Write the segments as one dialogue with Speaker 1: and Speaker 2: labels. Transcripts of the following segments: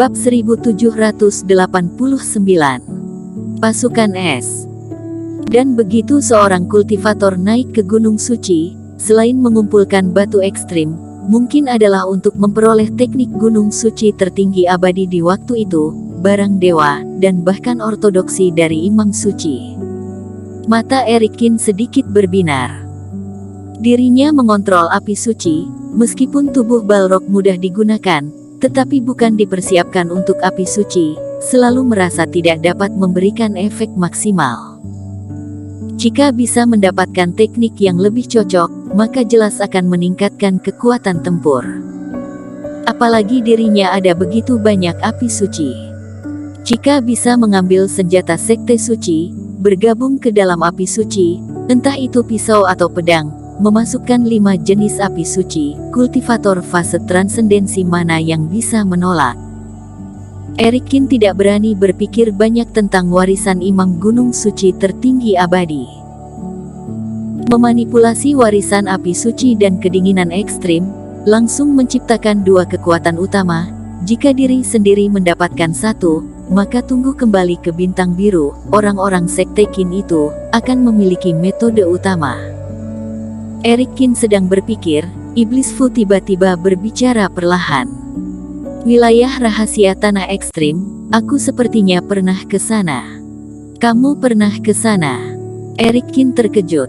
Speaker 1: Bab 1789. Pasukan es. Dan begitu seorang kultivator naik ke Gunung Suci, selain mengumpulkan batu ekstrim, mungkin adalah untuk memperoleh teknik Gunung Suci tertinggi abadi di waktu itu, barang dewa, dan bahkan ortodoksi dari Imam Suci. Mata Erikin sedikit berbinar. Dirinya mengontrol api suci, meskipun tubuh Balrog mudah digunakan, tetapi bukan dipersiapkan untuk api suci, selalu merasa tidak dapat memberikan efek maksimal. Jika bisa mendapatkan teknik yang lebih cocok, maka jelas akan meningkatkan kekuatan tempur. Apalagi dirinya ada begitu banyak api suci. Jika bisa mengambil senjata sekte suci, bergabung ke dalam api suci, entah itu pisau atau pedang, memasukkan 5 jenis api suci, kultivator fase transendensi mana yang bisa menolak? Erikin tidak berani berpikir banyak tentang warisan Imam Gunung Suci tertinggi abadi. Memanipulasi warisan api suci dan kedinginan ekstrim, langsung menciptakan 2 kekuatan utama. Jika diri sendiri mendapatkan 1, maka tunggu kembali ke bintang biru, orang-orang sekte Qin itu akan memiliki metode utama. Erikin sedang berpikir, Iblis Fu tiba-tiba berbicara perlahan. Wilayah rahasia tanah ekstrim, aku sepertinya pernah ke sana. Kamu pernah ke sana? Erikin terkejut.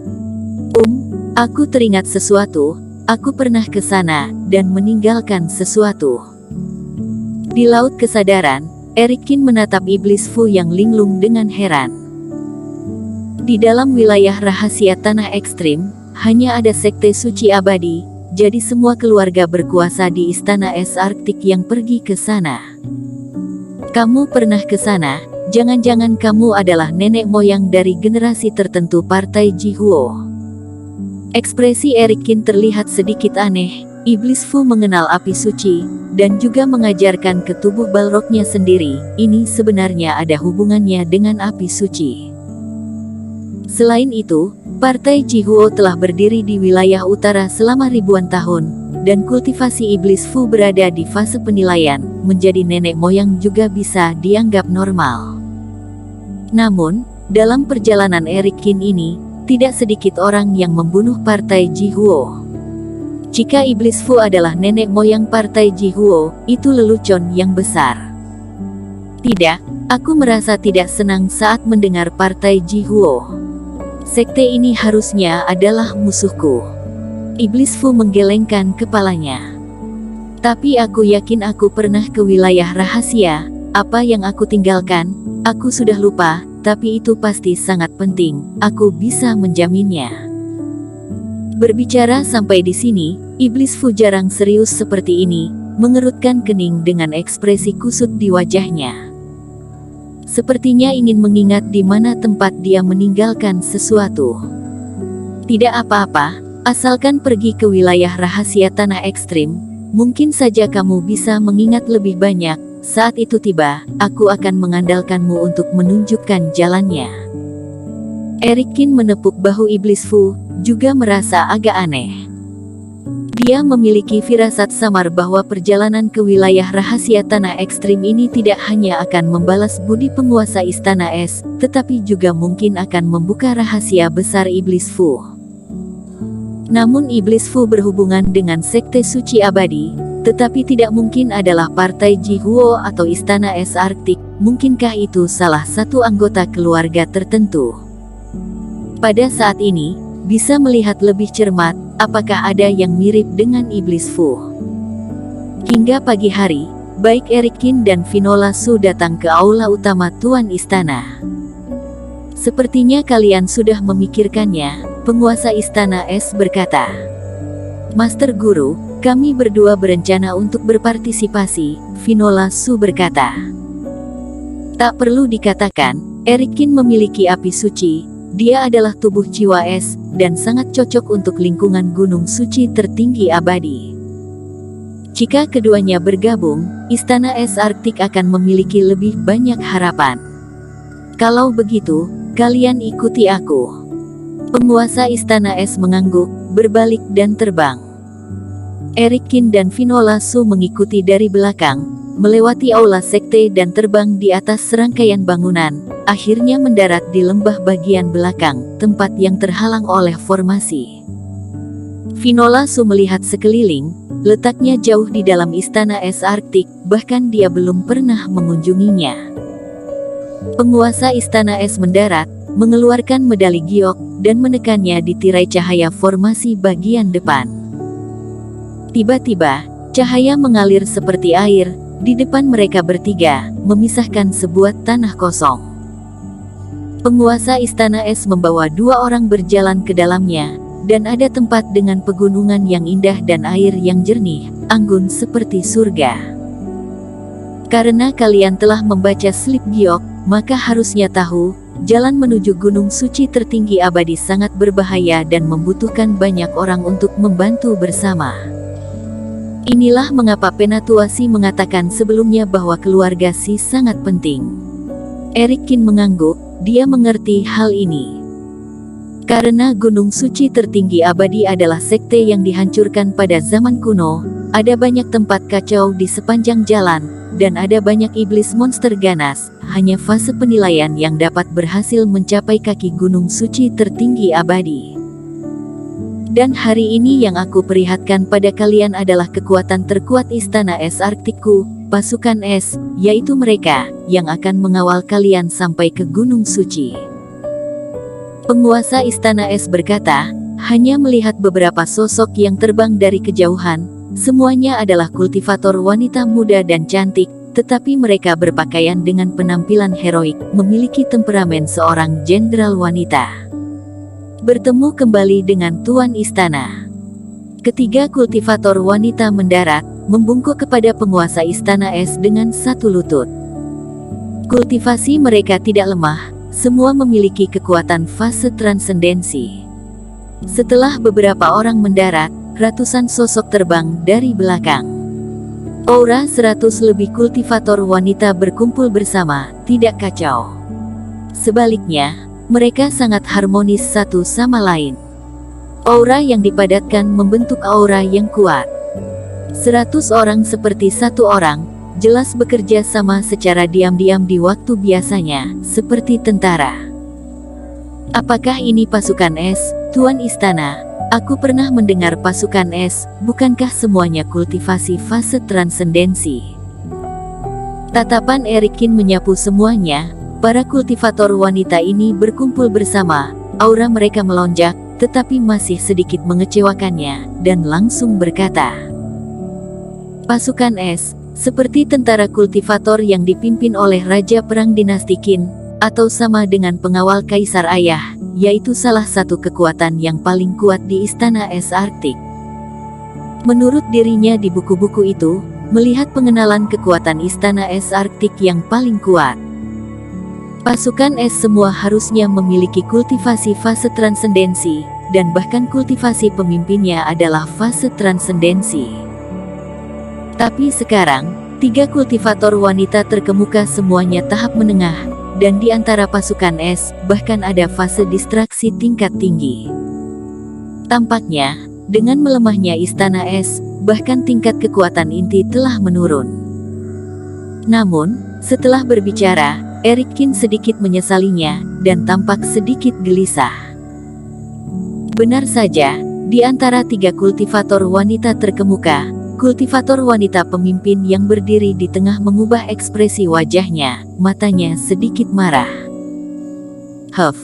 Speaker 1: Aku teringat sesuatu, aku pernah ke sana, dan meninggalkan sesuatu. Di laut kesadaran, Erikin menatap Iblis Fu yang linglung dengan heran. Di dalam wilayah rahasia tanah ekstrim, hanya ada sekte suci abadi, jadi semua keluarga berkuasa di Istana Es Arktik yang pergi ke sana. Kamu pernah ke sana, jangan-jangan kamu adalah nenek moyang dari generasi tertentu Partai Jihuo. Ekspresi Erikin terlihat sedikit aneh. Iblis Fu mengenal api suci, dan juga mengajarkan ke tubuh Balrognya sendiri, ini sebenarnya ada hubungannya dengan api suci. Selain itu, Partai Jihuo telah berdiri di wilayah utara selama ribuan tahun, dan kultivasi Iblis Fu berada di fase penilaian, menjadi nenek moyang juga bisa dianggap normal. Namun, dalam perjalanan Erikin ini, tidak sedikit orang yang membunuh Partai Jihuo. Jika Iblis Fu adalah nenek moyang Partai Jihuo, itu lelucon yang besar. Tidak, aku merasa tidak senang saat mendengar Partai Jihuo. Sekte ini harusnya adalah musuhku. Iblis Fu menggelengkan kepalanya. Tapi aku yakin aku pernah ke wilayah rahasia. Apa yang aku tinggalkan, aku sudah lupa, tapi itu pasti sangat penting. Aku bisa menjaminnya. Berbicara sampai di sini, Iblis Fu jarang serius seperti ini, mengerutkan kening dengan ekspresi kusut di wajahnya. Sepertinya ingin mengingat di mana tempat dia meninggalkan sesuatu. Tidak apa-apa, asalkan pergi ke wilayah rahasia tanah ekstrim, mungkin saja kamu bisa mengingat lebih banyak. Saat itu tiba, aku akan mengandalkanmu untuk menunjukkan jalannya. Erikin menepuk bahu Iblis Fu, juga merasa agak aneh. Dia memiliki firasat samar bahwa perjalanan ke wilayah rahasia tanah ekstrim ini tidak hanya akan membalas budi penguasa Istana Es, tetapi juga mungkin akan membuka rahasia besar Iblis Fu. Namun Iblis Fu berhubungan dengan sekte suci abadi, tetapi tidak mungkin adalah Partai Jihuo atau Istana Es Arktik. Mungkinkah itu salah satu anggota keluarga tertentu? Pada saat ini, bisa melihat lebih cermat, apakah ada yang mirip dengan Iblis Fu. Hingga pagi hari, baik Erikin dan Finola Su datang ke aula utama Tuan Istana. Sepertinya kalian sudah memikirkannya, penguasa Istana Es berkata. Master Guru, kami berdua berencana untuk berpartisipasi, Finola Su berkata. Tak perlu dikatakan, Erikin memiliki api suci. Dia adalah tubuh jiwa es, dan sangat cocok untuk lingkungan Gunung Suci tertinggi abadi. Jika keduanya bergabung, Istana Es Arktik akan memiliki lebih banyak harapan. Kalau begitu, kalian ikuti aku. Penguasa Istana Es mengangguk, berbalik dan terbang. Erikin dan Finola Su mengikuti dari belakang, melewati aula sekte dan terbang di atas serangkaian bangunan, akhirnya mendarat di lembah bagian belakang, tempat yang terhalang oleh formasi. Finola Su melihat sekeliling, letaknya jauh di dalam istana es Arktik, bahkan dia belum pernah mengunjunginya. Penguasa istana es mendarat, mengeluarkan medali giok, dan menekannya di tirai cahaya formasi bagian depan. Tiba-tiba, cahaya mengalir seperti air, di depan mereka bertiga, memisahkan sebuah tanah kosong. Penguasa istana es membawa dua orang berjalan ke dalamnya, dan ada tempat dengan pegunungan yang indah dan air yang jernih, anggun seperti surga. Karena kalian telah membaca slip giok, maka harusnya tahu, jalan menuju gunung suci tertinggi abadi sangat berbahaya dan membutuhkan banyak orang untuk membantu bersama. Inilah mengapa Penatua Si mengatakan sebelumnya bahwa keluarga Si sangat penting. Eric Kin mengangguk, dia mengerti hal ini. Karena gunung suci tertinggi abadi adalah sekte yang dihancurkan pada zaman kuno, ada banyak tempat kacau di sepanjang jalan, dan ada banyak iblis monster ganas, hanya fase penilaian yang dapat berhasil mencapai kaki gunung suci tertinggi abadi. Dan hari ini yang aku perlihatkan pada kalian adalah kekuatan terkuat istana es Arktikku, pasukan es, yaitu mereka, yang akan mengawal kalian sampai ke gunung suci. Penguasa istana es berkata, hanya melihat beberapa sosok yang terbang dari kejauhan, semuanya adalah kultivator wanita muda dan cantik, tetapi mereka berpakaian dengan penampilan heroik, memiliki temperamen seorang jenderal wanita. Bertemu kembali dengan tuan istana. Ketiga kultivator wanita mendarat, membungkuk kepada penguasa istana es dengan satu lutut. Kultivasi mereka tidak lemah, semua memiliki kekuatan fase transendensi. Setelah beberapa orang mendarat, ratusan sosok terbang dari belakang. Aura 100 lebih kultivator wanita berkumpul bersama, tidak kacau. Sebaliknya, mereka sangat harmonis satu sama lain. Aura yang dipadatkan membentuk aura yang kuat. 100 orang seperti satu orang, jelas bekerja sama secara diam-diam di waktu biasanya, seperti tentara. Apakah ini pasukan es, Tuan Istana? Aku pernah mendengar pasukan es, bukankah semuanya kultivasi fase transendensi? Tatapan Eric Kin menyapu semuanya, para kultivator wanita ini berkumpul bersama, aura mereka melonjak, tetapi masih sedikit mengecewakannya, dan langsung berkata, pasukan es, seperti tentara kultivator yang dipimpin oleh Raja Perang Dinasti Qin, atau sama dengan pengawal Kaisar Ayah, yaitu salah satu kekuatan yang paling kuat di Istana Es Arktik. Menurut dirinya di buku-buku itu, melihat pengenalan kekuatan Istana Es Arktik yang paling kuat. Pasukan es semua harusnya memiliki kultivasi fase transendensi, dan bahkan kultivasi pemimpinnya adalah fase transendensi. Tapi sekarang, 3 kultivator wanita terkemuka semuanya tahap menengah, dan di antara pasukan es, bahkan ada fase distraksi tingkat tinggi. Tampaknya, dengan melemahnya istana es, bahkan tingkat kekuatan inti telah menurun. Namun, setelah berbicara, Eric Kin sedikit menyesalinya, dan tampak sedikit gelisah. Benar saja, di antara 3 kultivator wanita terkemuka, kultivator wanita pemimpin yang berdiri di tengah mengubah ekspresi wajahnya, matanya sedikit marah. Huff,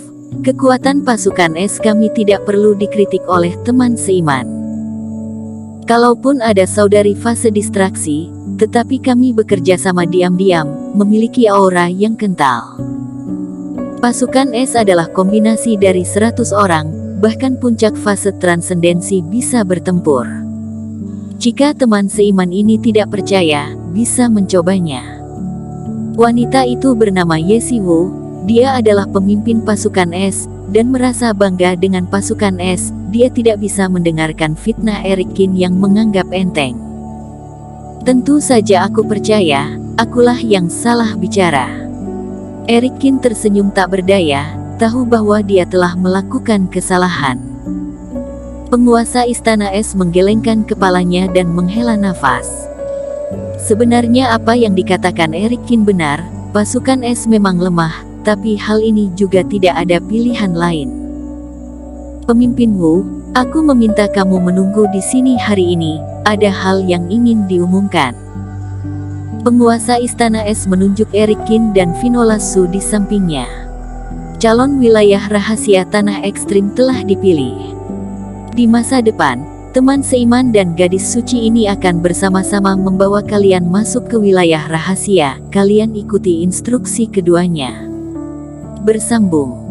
Speaker 1: kekuatan pasukan es kami tidak perlu dikritik oleh teman seiman. Kalaupun ada saudari fase distraksi, tetapi kami bekerja sama diam-diam, memiliki aura yang kental. Pasukan es adalah kombinasi dari 100 orang, bahkan puncak fase transendensi bisa bertempur. Jika teman seiman ini tidak percaya, bisa mencobanya. Wanita itu bernama Ye Si Wu, dia adalah pemimpin pasukan es, dan merasa bangga dengan pasukan es, dia tidak bisa mendengarkan fitnah Eric Kin yang menganggap enteng. Tentu saja aku percaya, akulah yang salah bicara. Eric Kin tersenyum tak berdaya, tahu bahwa dia telah melakukan kesalahan. Penguasa istana es menggelengkan kepalanya dan menghela nafas. Sebenarnya apa yang dikatakan Eric Kin benar, pasukan es memang lemah, tapi hal ini juga tidak ada pilihan lain. Pemimpin Wu, aku meminta kamu menunggu di sini hari ini, ada hal yang ingin diumumkan. Penguasa Istana Es menunjuk Eric Kin dan Vinola Su di sampingnya. Calon wilayah rahasia tanah ekstrim telah dipilih. Di masa depan, teman seiman dan gadis suci ini akan bersama-sama membawa kalian masuk ke wilayah rahasia. Kalian ikuti instruksi keduanya. Bersambung.